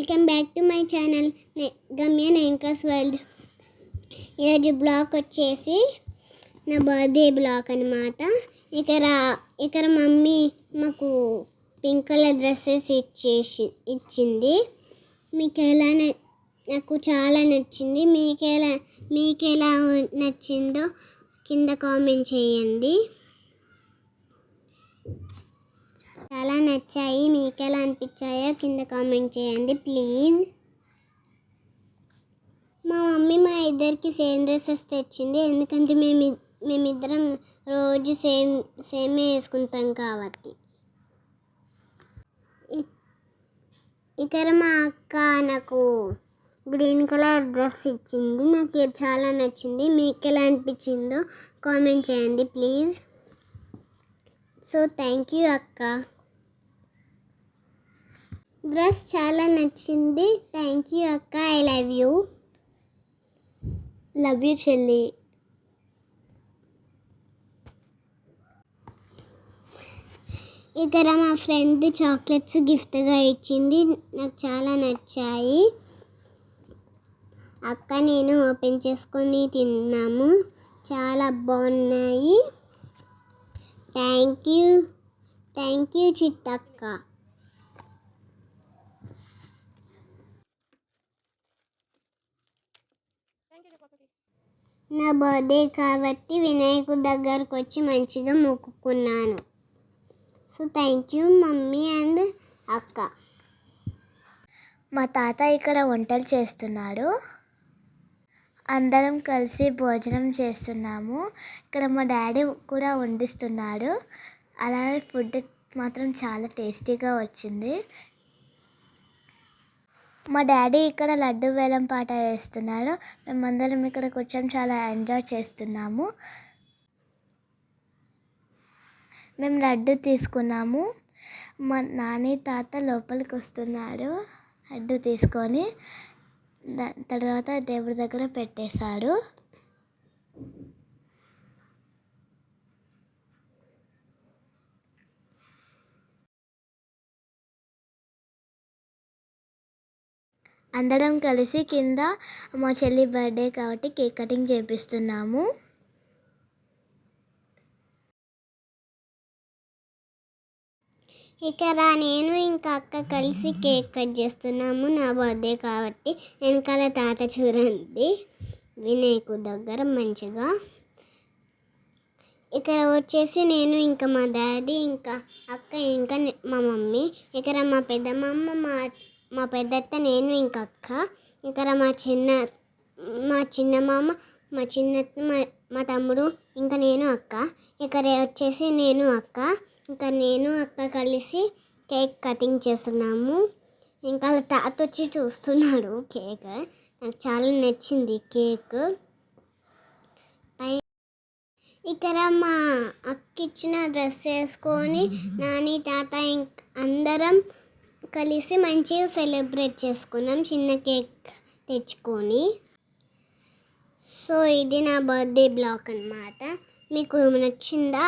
Welcome back to my channel గమ్య నైన్కాస్ world. ఈరోజు blog వచ్చేసి నా బర్త్డే బ్లాగ్ అనమాట. ఇక్కడ మమ్మీ మాకు పింక్ కలర్ డ్రెస్సెస్ ఇచ్చింది. మీకు ఎలా నాకు చాలా నచ్చింది. మీకు ఎలా నచ్చిందో కింద కామెంట్ చేయండి. చాలా నచ్చాయి. మీకు ఎలా అనిపించాయో కింద కామెంట్ చేయండి ప్లీజ్. మా మమ్మీ మా ఇద్దరికి సేమ్ డ్రెస్సెస్ తెచ్చింది, ఎందుకంటే మేమిద్దరం రోజు సేమే వేసుకుంటాం కాబట్టి. ఇక్కడ మా అక్క నాకు గ్రీన్ కలర్ డ్రెస్ ఇచ్చింది. నాకు చాలా నచ్చింది. మీకు ఎలా అనిపించిందో కామెంట్ చేయండి ప్లీజ్. సో థ్యాంక్ యూ అక్క, డ్రెస్ చాలా నచ్చింది. థ్యాంక్ యూ అక్క. ఐ లవ్ యూ చెల్లి. ఇక్కడ మా ఫ్రెండ్ చాక్లెట్స్ గిఫ్ట్గా ఇచ్చింది, నాకు చాలా నచ్చాయి. అక్క నేను ఓపెన్ చేసుకొని తిన్నాము, చాలా బాగున్నాయి. థ్యాంక్ యూ చిట్టక్క. నా బర్త్డే కాబట్టి వినాయకుడి దగ్గరకు వచ్చి మంచిగా మొక్కుకున్నాను. So thank you mummy and అక్క. మా తాత ఇక్కడ వంటలు చేస్తున్నారు, అందరం కలిసి భోజనం చేస్తున్నాము. ఇక్కడ మా డాడీ కూడా వండిస్తున్నారు. అలానే ఫుడ్ మాత్రం చాలా టేస్టీగా వచ్చింది. మా డాడీ ఇక్కడ లడ్డు వేలం పాట వేస్తున్నారు. మేమందరం ఇక్కడ కూర్చొని చాలా ఎంజాయ్ చేస్తున్నాము. మేము లడ్డు తీసుకున్నాము. మా నాని తాత లోపలికి వస్తున్నారు లడ్డు తీసుకొని. తర్వాత దేవుడి దగ్గర పెట్టేశారు. అందరం కలిసి కింద మా చెల్లి బర్త్డే కాబట్టి కేక్ కటింగ్ చేపిస్తున్నాము. ఇక్కడ నేను ఇంకా అక్క కలిసి కేక్ కట్ చేస్తున్నాము. నా బర్త్డే కాబట్టి వెనకాల తాత చూడండి వినాయకుడి దగ్గర మంచిగా. ఇక్కడ వచ్చేసి నేను ఇంకా మా డాడీ ఇంకా అక్క ఇంకా మా మమ్మీ. ఇక్కడ మా పెద్దమ్మ, మా పెద్దత్త, నేను ఇంకా అక్క. ఇక్కడ మా చిన్నమామ, మా చిన్నత్త, మా తమ్ముడు, ఇంకా నేను అక్క. ఇక్కడ వచ్చేసి నేను అక్క, ఇంకా నేను అక్క కలిసి కేక్ కటింగ్ చేస్తున్నాము. ఇంకా తాత వచ్చి చూస్తున్నాడు కేక్. నాకు చాలా నచ్చింది కేక్. ఇక్కడ మా అక్క ఇచ్చిన డ్రెస్ వేసుకొని నాని తాత అందరం కలిసి మంచిగా సెలబ్రేట్ చేసుకున్నాం, చిన్న కేక్ తెచ్చుకొని. సో ఇది నా బర్త్డే బ్లాగ్ అన్నమాట. మీకు నచ్చిందా?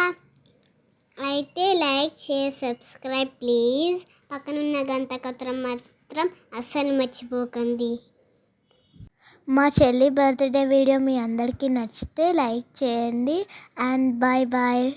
అయితే లైక్ షేర్ సబ్స్క్రైబ్ ప్లీజ్. పక్కనున్న గంట కత్రం మాత్రం అస్సలు మర్చిపోకండి. మా చెల్లి బర్త్డే వీడియో మీ అందరికీ నచ్చితే లైక్ చేయండి. And bye.